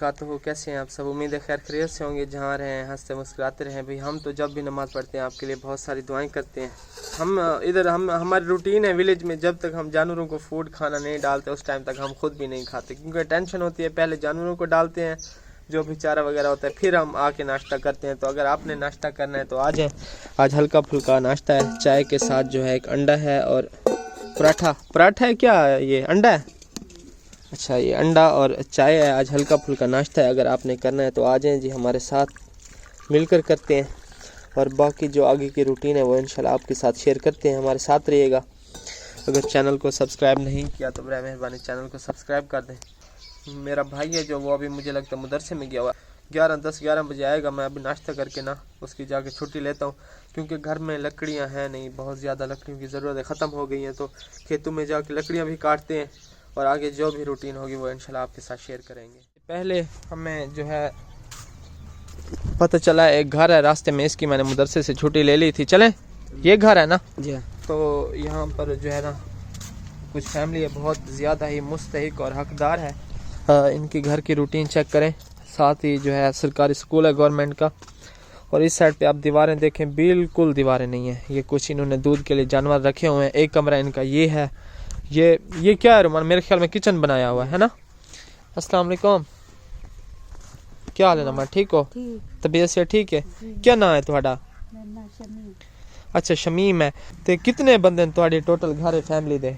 वबरकातुहू। कैसे हैं आप सब? उम्मीद है खैर खैरियत से होंगे। जहाँ रहें हंसते मुस्कुराते रहें। भाई हम तो जब भी नमाज़ पढ़ते हैं आपके लिए बहुत सारी दुआएं करते हैं। हम हमारी रूटीन है विलेज में, जब तक हम जानवरों को फूड खाना नहीं डालते उस टाइम तक हम खुद भी नहीं खाते, क्योंकि टेंशन होती है। पहले जानवरों को डालते हैं जो भी चारा वगैरह होता है, फिर हम आके नाश्ता करते हैं। तो अगर आपने नाश्ता करना है तो आ जाए। आज हल्का फुल्का नाश्ता है, चाय के साथ जो है एक अंडा है और पराठा है। क्या ये अंडा है? अच्छा, ये अंडा और चाय है। आज हल्का फुल्का नाश्ता है। अगर आपने करना है तो आ जाएं जी, हमारे साथ मिलकर करते हैं। और बाकी जो आगे की रूटीन है वो इंशाल्लाह आपके साथ शेयर करते हैं। हमारे साथ रहिएगा। अगर चैनल को सब्सक्राइब नहीं किया तो बराए मेहरबानी चैनल को सब्सक्राइब कर दें। मेरा भाई है जो, वो अभी मुझे लगता है मदरसे में गया हुआ। 11 बजे आएगा। मैं अभी नाश्ता करके ना उसकी जाके छुट्टी लेता हूँ, क्योंकि घर में लकड़ियाँ हैं नहीं, बहुत ज़्यादा लकड़ियों की ज़रूरत है, ख़त्म हो गई हैं। तो खेतों में जाके लकड़ियाँ भी काटते हैं और आगे जो भी रूटीन होगी वो इंशाल्लाह आपके साथ शेयर करेंगे। पहले हमें जो है पता चला एक घर है रास्ते में, इसकी मैंने मदरसे से छुट्टी ले ली थी। चलें, ये घर है ना जी। तो यहाँ पर जो है ना कुछ फैमिली है बहुत ज़्यादा ही मुस्तहिक और हकदार है। इनकी घर की रूटीन चेक करें। साथ ही जो है सरकारी स्कूल है गवर्नमेंट का। और इस साइड पे आप दीवारें देखें, बिल्कुल दीवारें नहीं है। ये कुछ इन्होंने दूध के लिए जानवर रखे हुए हैं। एक कमरा इनका ये है। ये क्या है रुमान? मेरे ख्याल में किचन बनाया हुआ है ना। अस्सलाम वालेकुम, क्या हाल है नमर? ठीक हो? तबीयत से ठीक है? क्या नाम है तुम्हारा? अच्छा, शमीम है। तो कितने बंदे तुम्हारे टोटल घर फैमिली दे?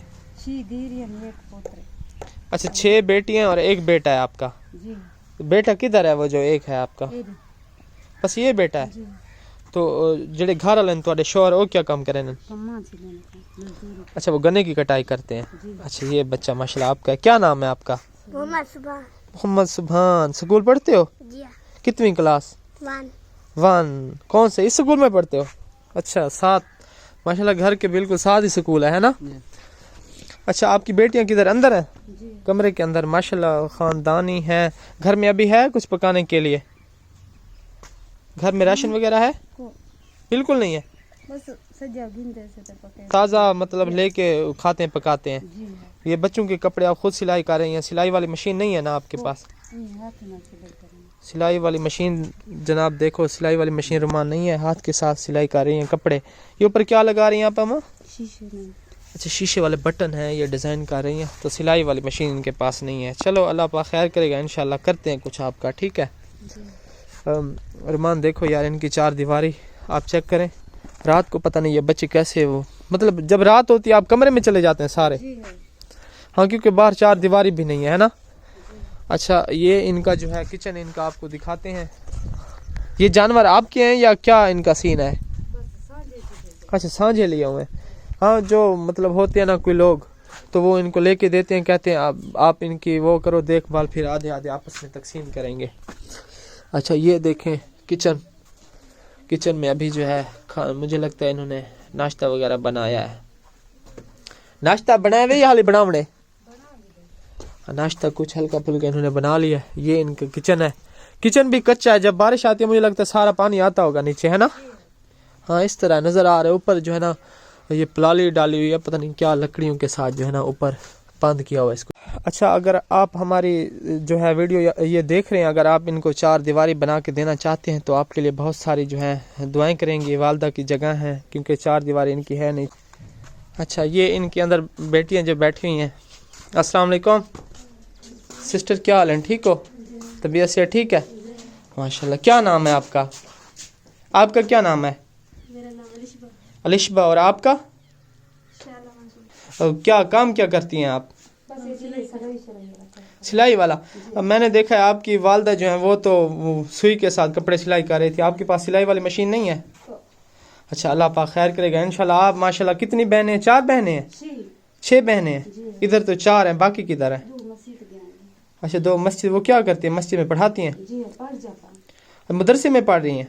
अच्छा, 6 बेटियां और 1 बेटा है आपका जी। बेटा किधर है वो जो एक है आपका? बस ये बेटा है। तो जेडे घर वाले तुम्हारे शोहर वो क्या काम करें? अच्छा, वो गन्ने की कटाई करते हैं। अच्छा, ये बच्चा माशाल्लाह आपका है। क्या नाम है आपका? मोहम्मद सुभान। स्कूल पढ़ते हो? कितवीं क्लास? 1। कौन से इस स्कूल में पढ़ते हो? अच्छा, 7। माशाल्लाह घर के बिल्कुल साथ ही स्कूल है ना। अच्छा, आपकी बेटियां किधर? अंदर है कमरे के अंदर। माशाल्लाह खानदानी है। घर में अभी है कुछ पकाने के लिए? घर में राशन वगैरह है? बिल्कुल नहीं है, बस ताज़ा मतलब लेके खाते हैं पकाते हैं। ये बच्चों के कपड़े आप खुद सिलाई कर रही हैं? सिलाई वाली मशीन नहीं है ना आपके पास? सिलाई वाली मशीन जनाब देखो, सिलाई वाली मशीन रुमान नहीं है, हाथ के साथ सिलाई कर रही हैं कपड़े। ये ऊपर क्या लगा रही हैं आप? हम अच्छा, शीशे वाले बटन हैं, ये डिज़ाइन कर रही हैं। तो सिलाई वाली मशीन इनके पास नहीं है। चलो अल्लाह पाक खैर करेगा, इंशाल्लाह करते हैं कुछ आपका, ठीक है। रुमान देखो यार, इनकी 4 दीवारी आप चेक करें। रात को पता नहीं ये बच्चे कैसे, वो मतलब जब रात होती है आप कमरे में चले जाते हैं सारे? हाँ, क्योंकि बाहर 4 दीवारी भी नहीं है ना। अच्छा, ये इनका जो है किचन, इनका आपको दिखाते हैं। ये जानवर आपके हैं या क्या इनका सीन है? अच्छा, सांझे लिए हुए हैं। हाँ, जो मतलब होते हैं ना कोई लोग, तो वो इनको लेके देते हैं, कहते हैं आप इनकी वो करो देखभाल, फिर आधे आधे आपस में तकसीम करेंगे। अच्छा, ये देखें किचन में अभी जो है मुझे लगता है इन्होंने नाश्ता वगैरह बनाया है। नाश्ता बनाया हुआ या हाली बनावने? नाश्ता कुछ हल्का फुल्का इन्होंने बना लिया। ये इनका किचन है। किचन भी कच्चा है, जब बारिश आती है मुझे लगता है सारा पानी आता होगा नीचे, है ना। हाँ, इस तरह नज़र आ रहा है। ऊपर जो है ना ये प्लाली डाली हुई है, पता नहीं क्या लकड़ियों के साथ जो है ना ऊपर बंद किया हुआ है इसको। अच्छा, अगर आप हमारी जो है वीडियो ये देख रहे हैं, अगर आप इनको 4 दीवारी बना के देना चाहते हैं तो आपके लिए बहुत सारी जो है दुआएं करेंगी। वालदा की जगह है, क्योंकि 4 दीवारी इनकी है नहीं। अच्छा, ये इनके अंदर बेटियां जो बैठी हुई हैं। अस्सलाम वालेकुम सिस्टर, क्या हाल है? ठीक हो? तबीयत से ठीक है? माशाल्लाह। क्या नाम है आपका? आपका क्या नाम है? अलिशबा। और आपका? क्या काम क्या करती हैं आप? सिलाई वाला। मैंने देखा है आपकी वालदा जो है वो तो सुई के साथ कपड़े सिलाई कर रही थी। आपके पास सिलाई वाली मशीन नहीं है? अच्छा, अल्लाह पाक खैर करेगा इंशाल्लाह। आप माशाल्लाह कितनी बहनें हैं? 4 बहनें हैं? 6 बहनें हैं। इधर तो 4 हैं, बाकी किधर है? अच्छा, 2 मस्जिद। वो क्या करती है? मस्जिद में पढ़ाती हैं? मदरसे में पढ़ रही हैं?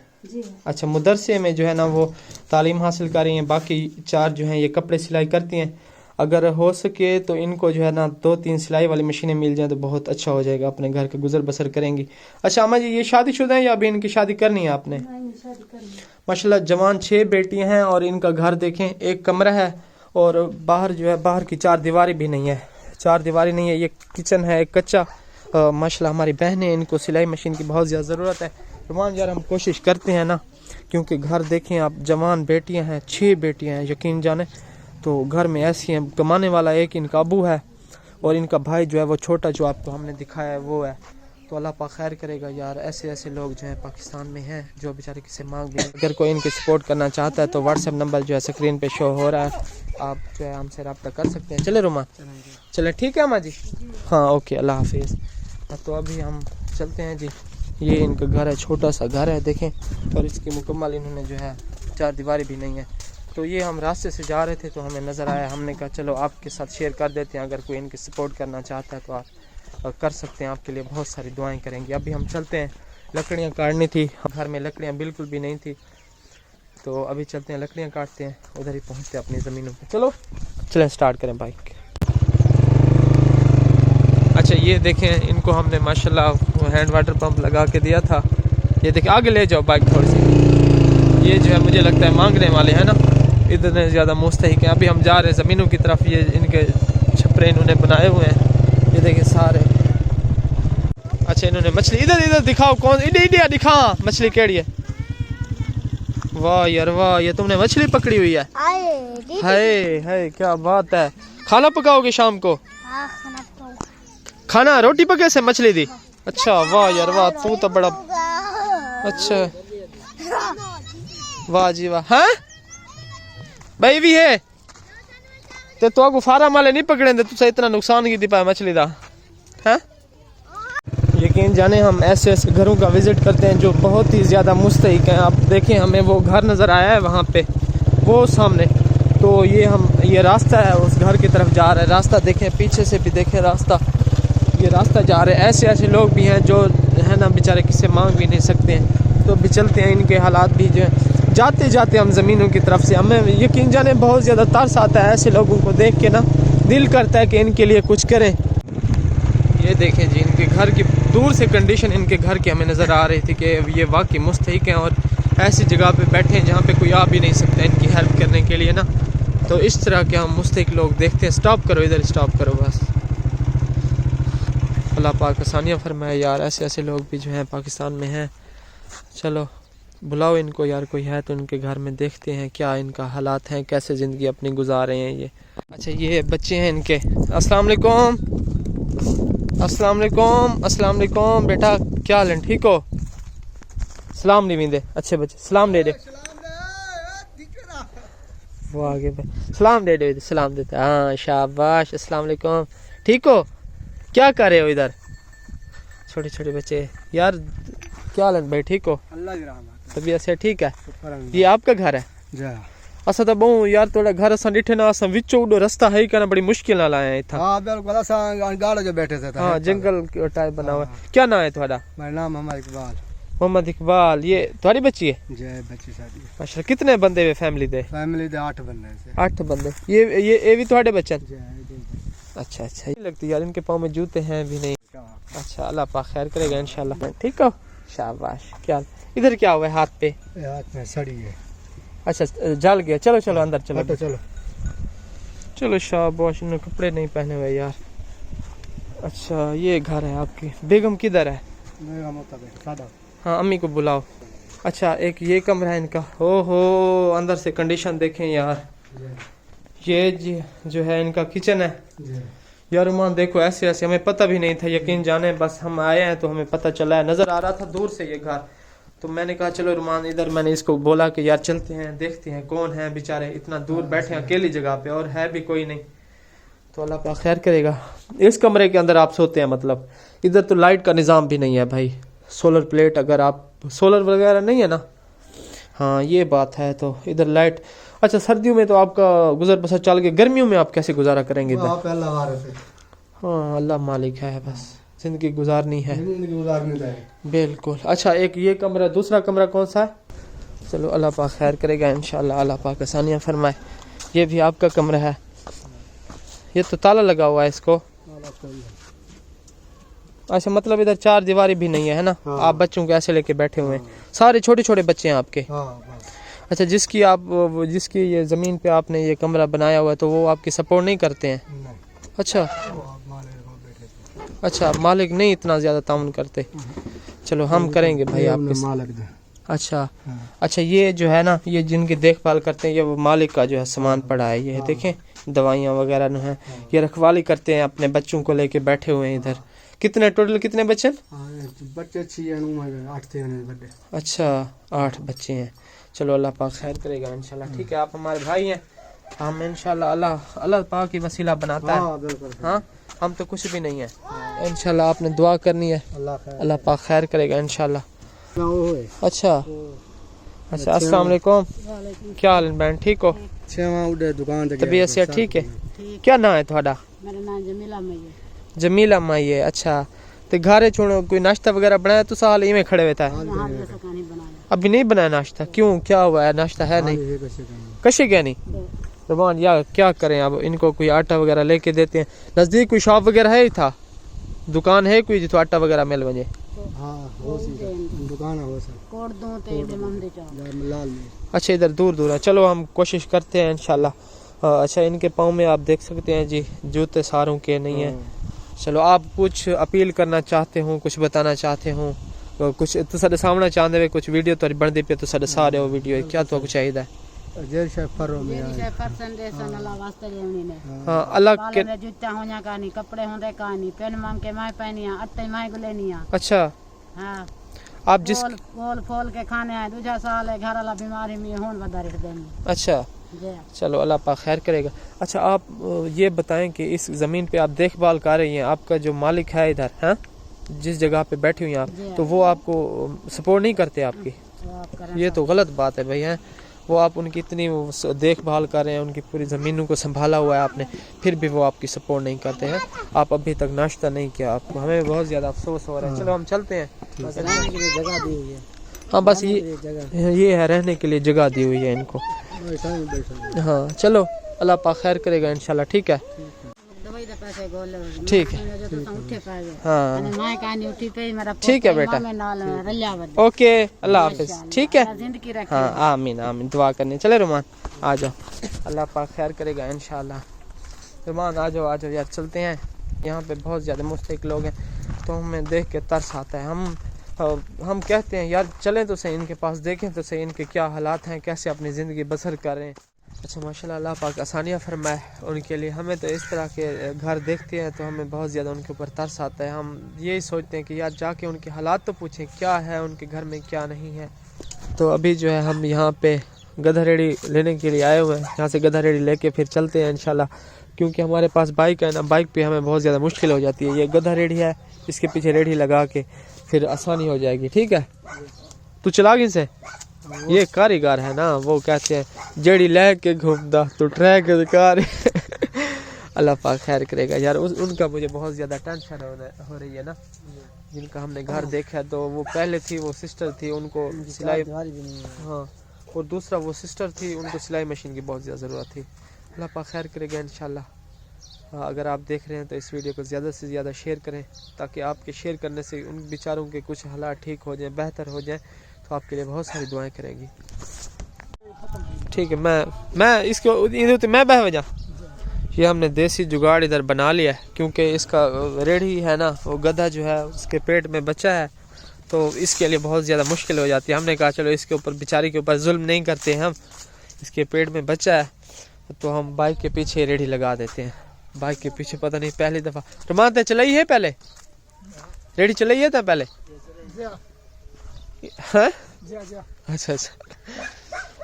अच्छा, मदरसे में जो है ना वो तालीम हासिल कर रही हैं। बाकी 4 जो हैं ये कपड़े सिलाई करती हैं। अगर हो सके तो इनको जो है ना 2-3 सिलाई वाली मशीनें मिल जाए तो बहुत अच्छा हो जाएगा, अपने घर का गुजर बसर करेंगी। अच्छा अम्मा जी, ये शादीशुदा हैं या अभी इनकी शादी करनी है आपने? माशाल्लाह जवान 6 बेटियां हैं और इनका घर देखें, एक कमरा है और बाहर जो है बाहर की 4 दीवारी भी नहीं है। 4 दीवारी नहीं है। ये किचन है एक कच्चा माशाल्लाह हमारी बहनें, इनको सिलाई मशीन की बहुत ज़्यादा ज़रूरत है। रुमान यार हम कोशिश करते हैं ना, क्योंकि घर देखें आप, जवान बेटियां हैं, 6 बेटियां हैं यकीन जाने, तो घर में ऐसी हैं। कमाने वाला एक इनका अबू है और इनका भाई जो है वो छोटा, जो आपको हमने दिखाया है वो है। तो अल्लाह पाक खैर करेगा यार। ऐसे ऐसे लोग जो हैं पाकिस्तान में हैं जो बेचारे किसी मांग भी। अगर कोई इनकी सपोर्ट करना चाहता है तो व्हाट्सएप नंबर जो है स्क्रीन पे शो हो रहा है, आप जो है हमसे रब्ता कर सकते हैं। चले रुमान, चले ठीक है अम्मा जी, हाँ ओके, अल्लाह हाफिज़। तो अभी हम चलते हैं जी। ये इनका घर है, छोटा सा घर है देखें, और इसकी मुकम्मल इन्होंने जो है 4 दीवारें भी नहीं है। तो ये हम रास्ते से जा रहे थे तो हमें नज़र आया, हमने कहा चलो आपके साथ शेयर कर देते हैं। अगर कोई इनकी सपोर्ट करना चाहता है तो आप कर सकते हैं, आपके लिए बहुत सारी दुआएं करेंगे। अभी हम चलते हैं, लकड़ियाँ काटनी थी, घर में लकड़ियाँ बिल्कुल भी नहीं थी, तो अभी चलते हैं लकड़ियाँ काटते हैं, उधर ही पहुँचते हैं अपनी ज़मीनों पर। चलो चलें स्टार्ट करें बाइक। अच्छा ये देखें, इनको हमने माशाल्लाह हैंड वाटर पंप लगा के दिया था। ये देखें, आगे ले जाओ बाइक थोड़ी सी। ये जो है मुझे लगता है मांगने वाले हैं ना, इतने ज़्यादा मुस्तहिक हैं। अभी हम जा रहे हैं ज़मीनों की तरफ। ये इनके छपरे इन्होंने बनाए हुए हैं, ये देखें सारे। अच्छा इन्होंने मछली, इधर इधर दिखाओ, कौन इधर दिखा मछली केड़ी है। वाह यार वाह, ये तुमने मछली पकड़ी हुई है। हाय हाय क्या बात है। खाना पकाओगे शाम को? खाना रोटी पके से मछली दी? अच्छा वाह यार वाह, तू तो बड़ा अच्छा, वाह जी वाह। हाँ भाई भी है तो आपको फार्म वाले नहीं पकड़े तुझे इतना नुकसान की दी पाया मछली का है। यकीन जाने हम ऐसे ऐसे घरों का विजिट करते हैं जो बहुत ही ज़्यादा मुस्तहिक हैं। आप देखें, हमें वो घर नज़र आया है वहाँ पे वो सामने, तो ये रास्ता है उस घर की तरफ जा रहा है। रास्ता देखें, पीछे से भी देखें रास्ता, ये रास्ता जा रहे हैं। ऐसे ऐसे लोग भी हैं जो है ना बेचारे किसी मांग भी नहीं सकते हैं, तो भी चलते हैं। इनके हालात भी जो है, जाते जाते हम ज़मीनों की तरफ से, हमें यकीन जाने बहुत ज़्यादा तरस आता है ऐसे लोगों को देख के ना, दिल करता है कि इनके लिए कुछ करें। ये देखें जी, इनके घर की दूर से कंडीशन इनके घर की हमें नज़र आ रही थी कि ये वाकई मुस्तहिक हैं और ऐसी जगह पे बैठे हैं जहाँ पे कोई आ भी नहीं सकता इनकी हेल्प करने के लिए ना। तो इस तरह के हम मुस्तहिक लोग देखते हैं। स्टॉप करो, इधर स्टॉप करो बस। अल्लाह पाक आसानियाँ फरमाए यार। ऐसे ऐसे लोग भी जो हैं पाकिस्तान में हैं। चलो बुलाओ इनको यार, कोई है तो इनके घर में देखते हैं क्या इनका हालात हैं, कैसे ज़िंदगी अपनी गुजार रहे हैं ये। अच्छा ये बच्चे हैं इनके। अस्सलाम वालेकुम, अस्सलाम वालेकुम, अस्सलाम वालेकुम बेटा, क्या हाल है, ठीक हो? सलाम नहीं वींदे अच्छे बच्चे, सलाम दे दे वो आगे सलाम दे दे, सलाम देते, हाँ शाबाश, अस्सलाम वालेकुम, ठीक हो? क्या कर रहे हो इधर? छोटे छोटे बच्चे यार, क्या हाल है भाई, ठीक हो? अल्लाह की रहमत, तबीयत से ठीक है? ये आपका घर है? असा तो बहु यार थोड़ा घर असा डिठे ना, असा विचो उडो रास्ता है करना बड़ी मुश्किल नाल आए था। हां बिल्कुल, असा गाड़ जो बैठे थे। हां जंगल टाइप बना हुआ। क्या नाम है तुम्हारा? मेरा नाम मोहम्मद इकबाल। मोहम्मद इकबाल। ये तुम्हारी बच्ची है? जी बच्ची शादी है। माशाल्लाह। कितने बंदे वे फैमिली दे? फैमिली दे 8 बंदे से। 8 बंदे। ये भी तुम्हारे बच्चे? जी। अच्छा अच्छा, ये लगती यार इनके पाँव में जूते हैं भी नहीं। अच्छा अल्लाह पाक खैर करेगा इंशाल्लाह। ठीक हो, शाबाश। क्या इधर क्या हुआ है हाथ पे? हाथ में सड़ी है। अच्छा जल गया। चलो चलो अंदर चलो, तो चलो चलो। शाबाश, इन्होंने कपड़े नहीं पहने हुए यार। अच्छा ये घर है आपकी। बेगम किधर है? हाँ अम्मी को बुलाओ। अच्छा एक ये कमरा है इनका। हो अंदर से कंडीशन देखें यार। ये जो है इनका किचन है यार। रुमान देखो ऐसे ऐसे, हमें पता भी नहीं था यकीन जाने, बस हम आए हैं तो हमें पता चला है, नज़र आ रहा था दूर से ये घर। तो मैंने कहा चलो रुमान इधर, मैंने इसको बोला कि यार चलते हैं देखते हैं कौन है बेचारे, इतना दूर बैठे हैं अकेली जगह पे और है भी कोई नहीं। तो अल्लाह पाक खैर करेगा। इस कमरे के अंदर आप सोते हैं मतलब? इधर तो लाइट का निज़ाम भी नहीं है भाई। सोलर प्लेट, अगर आप सोलर वगैरह नहीं है ना, हाँ ये बात है। तो इधर लाइट। अच्छा सर्दियों में तो आपका गुजर बसर चल के, गर्मियों में आप कैसे गुजारा करेंगे इधर? हाँ अल्लाह मालिक है, बस जिंदगी गुजारनी है बिल्कुल। अच्छा एक ये कमरा, दूसरा कमरा कौन सा है? चलो अल्लाह पाक खैर करेगा इंशाल्लाह, अल्लाह पाक आसानियाँ फरमाए। ये भी आपका कमरा है? ये तो ताला लगा हुआ है इसको। अच्छा मतलब इधर 4 दीवारी भी नहीं है ना? हाँ। आप बच्चों को ऐसे लेके बैठे हुए हैं। सारे छोटे छोटे बच्चे हैं आपके? हाँ। अच्छा जिसकी ये ज़मीन पे आपने ये कमरा बनाया हुआ है तो वो आपकी सपोर्ट नहीं करते हैं? नहीं। अच्छा अच्छा, मालिक नहीं इतना ज़्यादा ताउन करते। चलो हम करेंगे भाई आपके साथ। मालिक दे। अच्छा अच्छा, ये जो है ना, ये जिनकी देखभाल करते हैं, ये वो मालिक का जो है सामान पड़ा है, ये देखें दवाइयाँ वगैरह न है, ये रखवाली करते हैं, अपने बच्चों को लेके बैठे हुए हैं इधर। कितने टोटल कितने बच्चे? बच्चे 8 थे बड़े। अच्छा 8 बच्चे हैं। चलो अल्लाह पाक खैर करेगा इंशाल्लाह। ठीक है, आप हमारे भाई हैं, हम इंशाल्लाह अल्लाह पाक की वसीला बनाता है। हाँ, हम तो कुछ भी नहीं है। इंशाल्लाह आपने दुआ करनी है, अल्लाह पाक खैर करेगा इंशाल्लाह। अच्छा अच्छा, अस्सलाम वालेकुम, क्या हाल है बहन, ठीक हो? दुकान तबीयत से ठीक है? क्या नाम है थोड़ा? मेरा नाम जमीला मई है। जमीला माई है। अच्छा, तो घरे छोड़ो, कोई नाश्ता वगैरह बनाया तो साल ही में खड़े हुए था? अभी नहीं बनाया नाश्ता, क्यों, क्या हुआ है? नाश्ता है नहीं, कशे क्या नहीं रुमान, या क्या करें अब, इनको कोई आटा वगैरह लेके देते हैं। नज़दीक कोई शॉप वगैरह है ही था, दुकान है कोई जितो आटा वगैरह मिल वजे? अच्छा, इधर दूर दूर है। चलो हम कोशिश करते हैं इंशाल्लाह। अच्छा, इनके पाँव में आप देख सकते हैं जी जूते सारों के नहीं है। चलो, आप कुछ अपील करना चाहते हो, कुछ बताना चाहते हो, कुछ तो साढ़े सामने चाहते हुए कुछ वीडियो तो बनती पे तो साढ़े सारे वो वीडियो क्या तो कुछ चाहिए? हाँ, अलग के जूता होना कहानी, कपड़े होंदे कहानी, पेन मांग के मैं पहनिया, अट्टे मैं गुलेनिया। अच्छा, हाँ, आप जिस फोल के खाने आए, दूसरा साल है घर वाला बीमारी में होन बता रहे देनी। अच्छा, चलो अल्लाह पाक खैर करेगा। अच्छा, आप ये बताएं कि इस ज़मीन पे आप देखभाल कर रही हैं, आपका जो मालिक है इधर, हैं जिस जगह पे बैठी हुई हैं आप, तो वो आपको सपोर्ट नहीं करते आपकी? ये तो गलत बात है भाई, हैं वो आप उनकी इतनी देखभाल कर रहे हैं, उनकी पूरी ज़मीनों को संभाला हुआ है आपने, फिर भी वो आपकी सपोर्ट नहीं करते हैं। आप अभी तक नाश्ता नहीं किया, आपको हमें बहुत ज़्यादा अफसोस हो रहा है। चलो हम चलते हैं। रहने के लिए जगह दी हुई है। हाँ, बस ये है, रहने के लिए जगह दी हुई है इनको। हाँ, चलो अल्लाह पाक खैर करेगा इंशाल्लाह। ठीक है, ठीक है, हाँ ठीक है बेटा, ओके, अल्लाह हाफिज। ठीक है, हाँ, आमीन आमीन, दुआ करने। चले रुमान, आ जाओ, अल्लाह पाक खैर करेगा इंशाल्लाह। रुमान आ जाओ यार, चलते हैं। यहाँ पे बहुत ज़्यादा मुस्तहिक लोग हैं, तो हमें देख के तरस आता है। हम कहते हैं यार चलें तो सही, इनके पास देखें तो सही, इनके क्या हालात हैं, कैसे अपनी ज़िंदगी बसर कर रहे हैं। अच्छा, माशाल्लाह, अल्लाह पाक आसानियाँ फरमाए उनके लिए। हमें तो इस तरह के घर देखते हैं तो हमें बहुत ज़्यादा उनके ऊपर तरस आता है। हम यही सोचते हैं कि यार जाके उनके हालात तो पूछें, क्या है उनके घर में, क्या नहीं है। तो अभी जो है हम यहाँ पे गधा रेडी लेने के लिए आए हुए हैं, यहाँ से गधा रेडी लेके फिर चलते हैं इंशाल्लाह, क्योंकि हमारे पास बाइक है ना, बाइक पे हमें बहुत ज़्यादा मुश्किल हो जाती है। ये गधा रेडी है, इसके पीछे रेडी लगा के फिर आसानी हो जाएगी। ठीक है, तू चला गई से, ये कारीगर है ना, वो कहते हैं जड़ी ले के घूमदा तो ट्रैक कार। अल्लाह पाक खैर करेगा यार। उनका मुझे बहुत ज़्यादा टेंशन हो रही है ना, जिनका हमने घर देखा, तो वो पहले थी, वो सिस्टर थी, उनको सिलाई, हाँ, और दूसरा वो सिस्टर थी, उनको सिलाई मशीन की बहुत ज़्यादा ज़रूरत थी। अल्लाह पाक खैर करेगा इंशाल्लाह। अगर आप देख रहे हैं तो इस वीडियो को ज़्यादा से ज़्यादा शेयर करें, ताकि आपके शेयर करने से उन बेचारों के कुछ हालात ठीक हो जाएं, बेहतर हो जाएं, तो आपके लिए बहुत सारी दुआएं करेंगी। ठीक है, मैं इसको इधर मैं बह वजह, ये हमने देसी जुगाड़ इधर बना लिया है, क्योंकि इसका रेडी है ना, वो गधा जो है उसके पेट में बच्चा है, तो इसके लिए बहुत ज़्यादा मुश्किल हो जाती है। हमने कहा चलो इसके ऊपर, बेचारी के ऊपर जुल्म नहीं करते हम, इसके पेट में बच्चा है तो हम बाइक के पीछे रेडी लगा देते हैं। बाइक के पीछे पता नहीं पहली दफ़ा टमाटर चलाई है, पहले रेडी चलाई है था पहले, हाँ अच्छा अच्छा,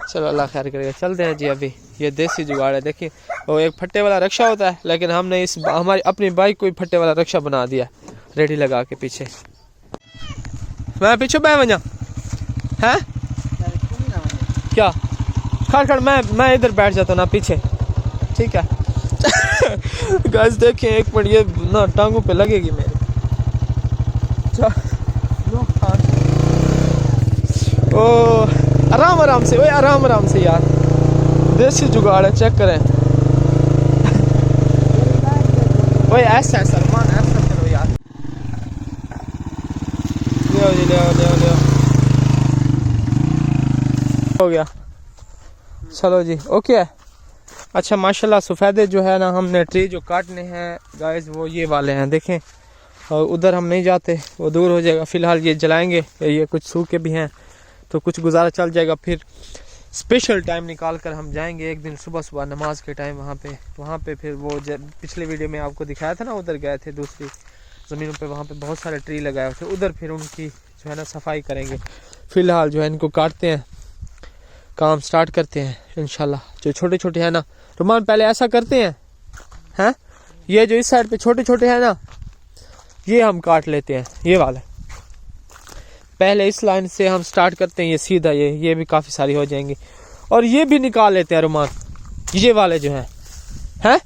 चलो अल्लाह खैर करेगा। चलते हैं जी। अभी ये देसी जुगाड़ है, देखिए वो एक फट्टे वाला रक्षा होता है, लेकिन हमने हमारी अपनी बाइक को ही फट्टे वाला रक्षा बना दिया, रेडी लगा के पीछे। मैं पीछे बह वजा है क्या, खड़ मैं इधर बैठ जाता हूँ ना पीछे, ठीक है। गाइस देखें, एक मिनट, ये ना टांगों पे लगेगी मेरे। ओ आराम आराम से, ओए आराम आराम से यार, देसी जुगाड़ है, चेक करें। ओए ऐसा है सलमान, ऐसा करो यार, ले जी, ले हो गया। चलो जी, ओके। अच्छा माशाल्लाह, सफ़ेदे जो है ना, हमने ट्री जो काटने हैं गाइस, वो ये वाले हैं, देखें और उधर हम नहीं जाते, वो दूर हो जाएगा। फ़िलहाल ये जलाएंगे, ये कुछ सूखे भी हैं तो कुछ गुजारा चल जाएगा। फिर स्पेशल टाइम निकाल कर हम जाएंगे एक दिन सुबह सुबह नमाज के टाइम वहाँ पे फिर वो पिछले वीडियो में आपको दिखाया था ना, उधर गए थे दूसरी ज़मीनों पे, वहाँ पे बहुत सारे ट्री लगाए हुए थे, उधर फिर उनकी जो है ना सफाई करेंगे। फ़िलहाल जो है इनको काटते हैं, काम स्टार्ट करते हैं इंशाल्लाह। जो छोटे छोटे हैं ना रुमान, पहले ऐसा करते हैं ये जो इस साइड पे छोटे छोटे हैं ना, ये हम काट लेते हैं, ये वाला पहले इस लाइन से हम स्टार्ट करते हैं, ये सीधा ये भी काफ़ी सारी हो जाएंगी। और ये भी निकाल लेते हैं रुमान, ये वाले जो हैं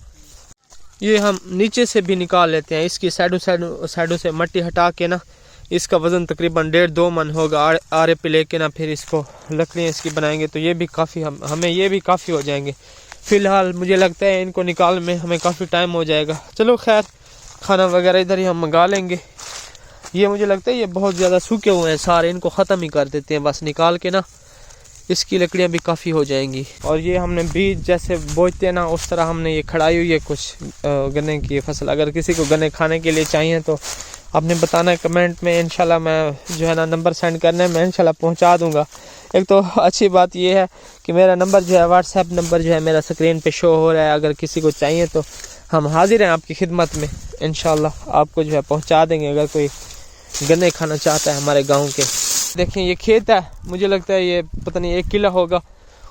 ये हम नीचे से भी निकाल लेते हैं। इसकी साइडों से मट्टी हटा के ना, इसका वज़न तकरीबन 1.5-2 मन होगा। आरे पे लेके ना फिर इसको लकड़ियाँ इसकी बनाएंगे तो ये भी काफ़ी हमें ये भी काफ़ी हो जाएंगे। फ़िलहाल मुझे लगता है इनको निकाल में हमें काफ़ी टाइम हो जाएगा। चलो खैर, खाना वगैरह इधर ही हम मंगा लेंगे। ये मुझे लगता है ये बहुत ज़्यादा सूखे हुए हैं सारे, इनको ख़त्म ही कर देते हैं बस निकाल के ना, इसकी लकड़ियाँ भी काफ़ी हो जाएंगी। और ये हमने बीज जैसे बोते हैं ना, उस तरह हमने ये खड़ाई हुई है कुछ गन्ने की फसल। अगर किसी को गन्ने खाने के लिए चाहिए तो आपने बताना है कमेंट में, इंशाल्लाह मैं जो है ना नंबर सेंड करने में इंशाल्लाह पहुंचा दूंगा। एक तो अच्छी बात ये है कि मेरा नंबर जो है व्हाट्सएप नंबर जो है मेरा स्क्रीन पे शो हो रहा है। अगर किसी को चाहिए तो हम हाजिर हैं आपकी खिदमत में, इंशाल्लाह आपको जो है पहुंचा देंगे अगर कोई गन्ने खाना चाहता है हमारे गाँव के। देखें ये खेत है, मुझे लगता है ये पता नहीं 1 किला होगा,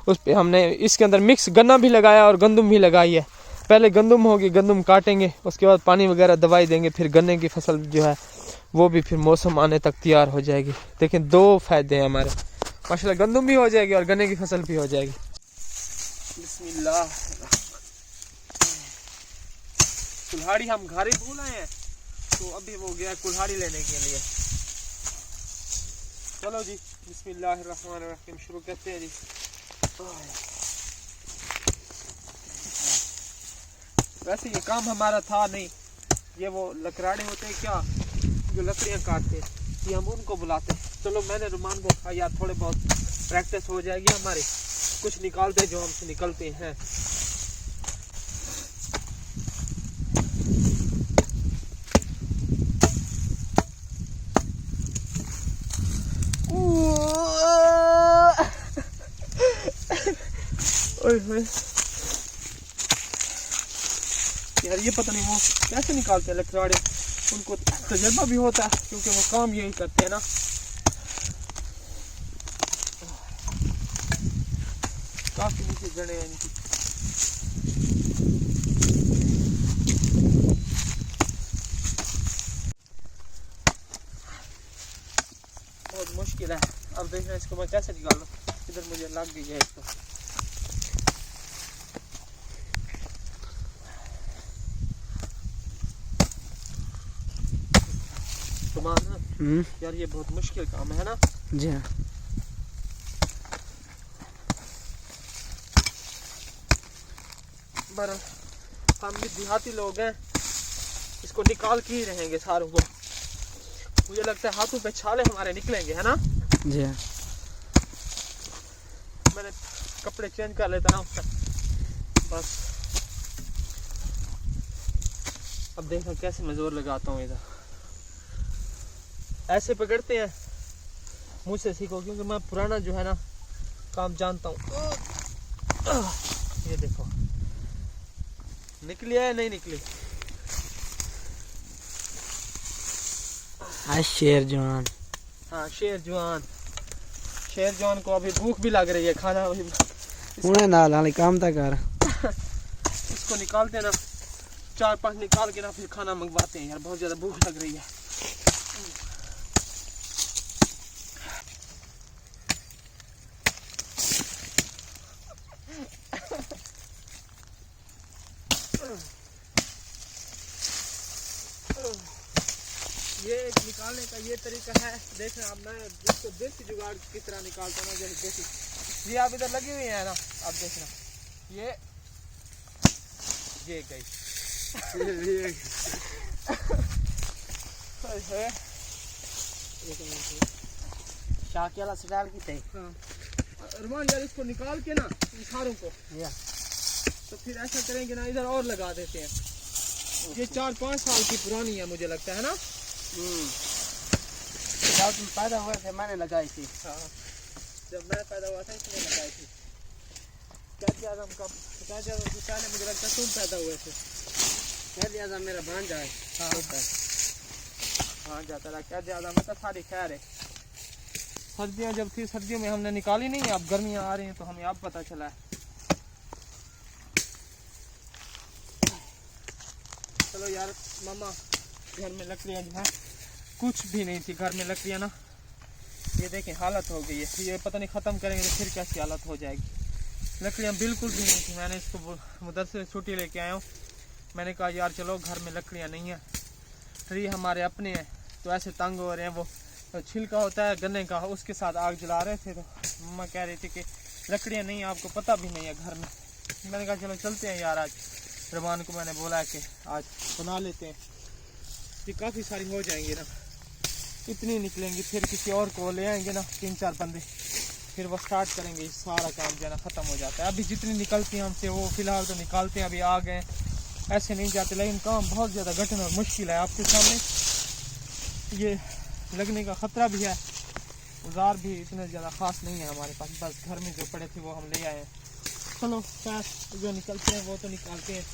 उस पर हमने इसके अंदर मिक्स गन्ना भी लगाया और गंदम भी लगाई है। पहले गंदम होगी, गंदम काटेंगे, उसके बाद पानी वगैरह दवाई देंगे, फिर गन्ने की फसल जो है वो भी फिर मौसम आने तक तैयार हो जाएगी। देखें 2 फ़ायदे हैं हमारे, माशाल्लाह गंदम भी हो जाएगी और गन्ने की फसल भी हो जाएगी। बिस्मिल्लाह, कुल्हाड़ी हम घर ही भूल आए हैं तो अभी वो गया कुल्हाड़ी लेने के लिए। चलो जी, बिस्मिल्लाहिर्रहमानिर्रहीम शुरू करते हैं जी। वैसे ये काम हमारा था नहीं, ये वो लकड़ाड़े होते हैं क्या जो लकड़ियाँ काटते हैं, ये हम उनको बुलाते हैं। चलो मैंने रुमान को कहा यार थोड़े बहुत प्रैक्टिस हो जाएगी हमारी, कुछ निकालते जो हमसे निकलते हैं। यार ये पता नहीं वो कैसे निकालते हैं लकड़ाड़े, उनको तजर्बा भी होता है क्योंकि वो काम यही करते हैं ना। काफी नीचे जड़े हैं इनकी। बहुत मुश्किल है, अब देखना इसको मैं कैसे निकालूं। इधर मुझे लग गई है इसको। यार ये बहुत मुश्किल काम है ना। जी हाँ, पर हम भी देहाती लोग हैं, इसको निकाल के ही रहेंगे सारों को। मुझे लगता है हाथों पे छाले हमारे निकलेंगे, है ना। जी हाँ, मैंने कपड़े चेंज कर लेता ना उसका बस। अब देखना कैसे मैं जोर लगाता हूँ। इधर ऐसे पकड़ते हैं, मुझसे सीखो क्योंकि मैं पुराना जो है ना काम जानता हूँ। ये देखो निकली है नहीं निकली। शेर जवान, हाँ शेर जवान, शेर जवान को अभी भूख भी लग रही है, खाना अभी उन्हें ना लाने काम तक कर। इसको निकालते हैं ना, 4-5 निकाल के ना फिर खाना मंगवाते हैं। यार बहुत ज़्यादा भूख लग रही है। ये निकालने का ये तरीका है, देखना अब मैं इसको देसी जुगाड़ किस तरह निकालता हूँ। जैसे देसी ये आप इधर लगी हुई है ना, आप देखना ये गई। शाकी वाला स्टाइल की थे। रुमान यार इसको निकाल के ना इशारों को तो फिर ऐसा करेंगे ना, इधर और लगा देते हैं। ये 4-5 साल की पुरानी है मुझे लगता है ना। जब तुम पैदा हुए थे मैंने लगाई थी। हाँ, जब मैं पैदा हुआ था इसने लगाई थी। क्या आजम कब क्या पहले मुझे लगता तुम पैदा हुए थे। क्या आजम मेरा भांजा है। हाँ हाँ जाता रहा क्या ज़्यादा मतलब सारी खैर है। सर्दियाँ जब थी सर्दियों में हमने निकाली नहीं, अब गर्मियाँ आ रही हैं तो हमें अब पता चला है। चलो यार मामा, घर में लकड़ियाँ जो है कुछ भी नहीं थी घर में लकड़ियाँ ना, ये देखें हालत हो गई है। ये पता नहीं ख़त्म करेंगे तो फिर कैसी हालत हो जाएगी। लकड़ियाँ बिल्कुल भी नहीं थी। मैंने इसको मदरसे से छुट्टी लेके आया हूँ। मैंने कहा यार चलो घर में लकड़ियाँ नहीं हैं, ट्री हमारे अपने हैं तो ऐसे तंग हो रहे हैं। वो छिलका होता है गन्ने का, उसके साथ आग जला रहे थे तो मम्मा कह रही थी कि लकड़ियाँ नहीं, आपको पता भी नहीं है घर में। मैंने कहा चलो चलते हैं यार, आज रहमान को मैंने बोला है कि आज बना लेते हैं। ये काफ़ी सारी हो जाएंगी ना, इतनी निकलेंगी, फिर किसी और को ले आएंगे ना 3-4 बंदे, फिर वो स्टार्ट करेंगे, सारा काम जो है ना ख़त्म हो जाता है। अभी जितनी निकलती हैं हमसे वो फ़िलहाल तो निकालते हैं, अभी आ गए ऐसे नहीं जाते, लेकिन काम बहुत ज़्यादा कठिन और मुश्किल है। आपके सामने ये लगने का ख़तरा भी है। औजार भी इतने ज़्यादा ख़ास नहीं है हमारे पास, बस घर में जो पड़े थे वो हम ले आए हैं। चलो खैर जो निकलते हैं वो तो निकालते हैं।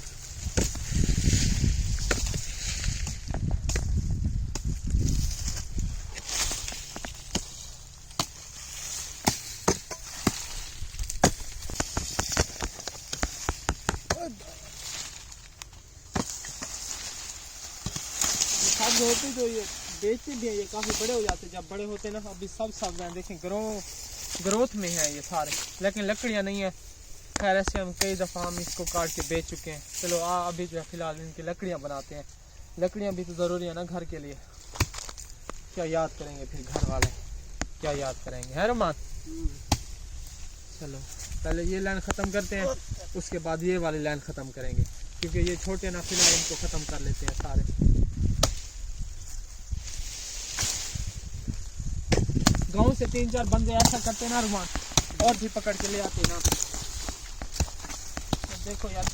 सब होते जो ये बेचते भी हैं ये काफ़ी बड़े हो जाते हैं। जब बड़े होते हैं ना, अभी सब हैं देखें ग्रोथ में है ये सारे, लेकिन लकड़ियाँ नहीं है। खैर ऐसे हम कई दफ़ा हम इसको काट के बेच चुके हैं। चलो अभी जो है फ़िलहाल इनकी लकड़ियाँ बनाते हैं। लकड़ियाँ भी तो ज़रूरी है ना घर के लिए। क्या याद करेंगे फिर घर वाले, क्या याद करेंगे है रहमान। चलो पहले ये लाइन ख़त्म करते हैं, उसके बाद ये वाली लाइन ख़त्म करेंगे, क्योंकि ये छोटे ना, फिलहाल इनको ख़त्म कर लेते हैं सारे। गांव से 3-4 बंदे ऐसा करते ना रुमान, और भी पकड़ के ले आते ना। तो देखो यार,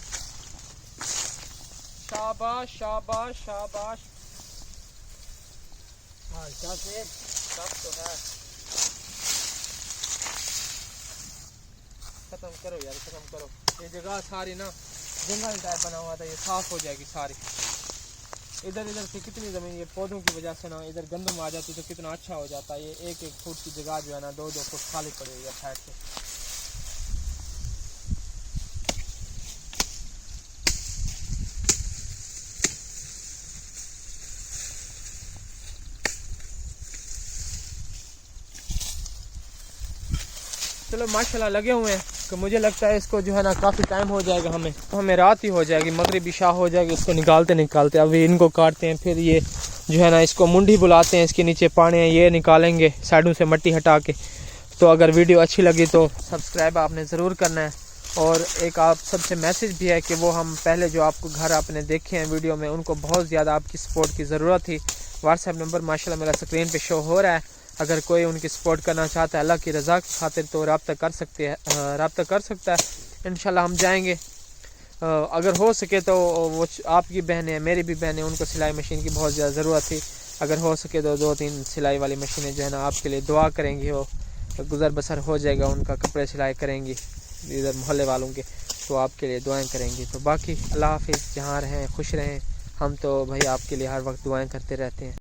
शाबाश शाबाश शाबाश। हाँ क्या से सब तो है। खत्म करो यार, खत्म करो। ये जगह सारी ना जंगल टाइप बना हुआ था, ये साफ हो जाएगी सारी। इधर से कितनी ज़मीन ये पौधों की वजह से ना इधर गंदम आ जाती तो कितना अच्छा हो जाता है। ये 1-1 फुट की जगह जो है ना 2-2 फुट खाली पड़ी हुई है साइड से। चलो माशाल्लाह लगे हुए हैं कि मुझे लगता है इसको जो है ना काफ़ी टाइम हो जाएगा, हमें रात ही हो जाएगी, मगरिब इशा हो जाएगी इसको निकालते। अभी इनको काटते हैं, फिर ये जो है ना इसको मुंडी बुलाते हैं, इसके नीचे पानी है ये निकालेंगे साइडों से मट्टी हटा के। तो अगर वीडियो अच्छी लगी तो सब्सक्राइब आपने ज़रूर करना है। और एक आप सबसे मैसेज भी है कि वो हम पहले जो आपको घर आपने देखे हैं वीडियो में, उनको बहुत ज़्यादा आपकी सपोर्ट की ज़रूरत थी। व्हाट्सएप नंबर माशाल्लाह मेरा स्क्रीन पे शो हो रहा है। अगर कोई उनकी सपोर्ट करना चाहता है अल्लाह की रज़ा की खातिर तो रब्ता कर सकता है। इंशाल्लाह हम जाएंगे। अगर हो सके तो वो आपकी बहनें हैं, मेरी भी बहनें, उनको सिलाई मशीन की बहुत ज़्यादा ज़रूरत थी। अगर हो सके तो 2-3 सिलाई वाली मशीनें जो है ना आपके लिए दुआ करेंगी, वो गुज़र बसर हो जाएगा उनका, कपड़े सिलाई करेंगी इधर मोहल्ले वालों के, तो आपके लिए दुआएं करेंगी। तो बाकी अल्लाह हाफिज़, जहाँ रहें खुश रहें। हम तो भाई आपके लिए हर वक्त दुआएं करते रहते हैं।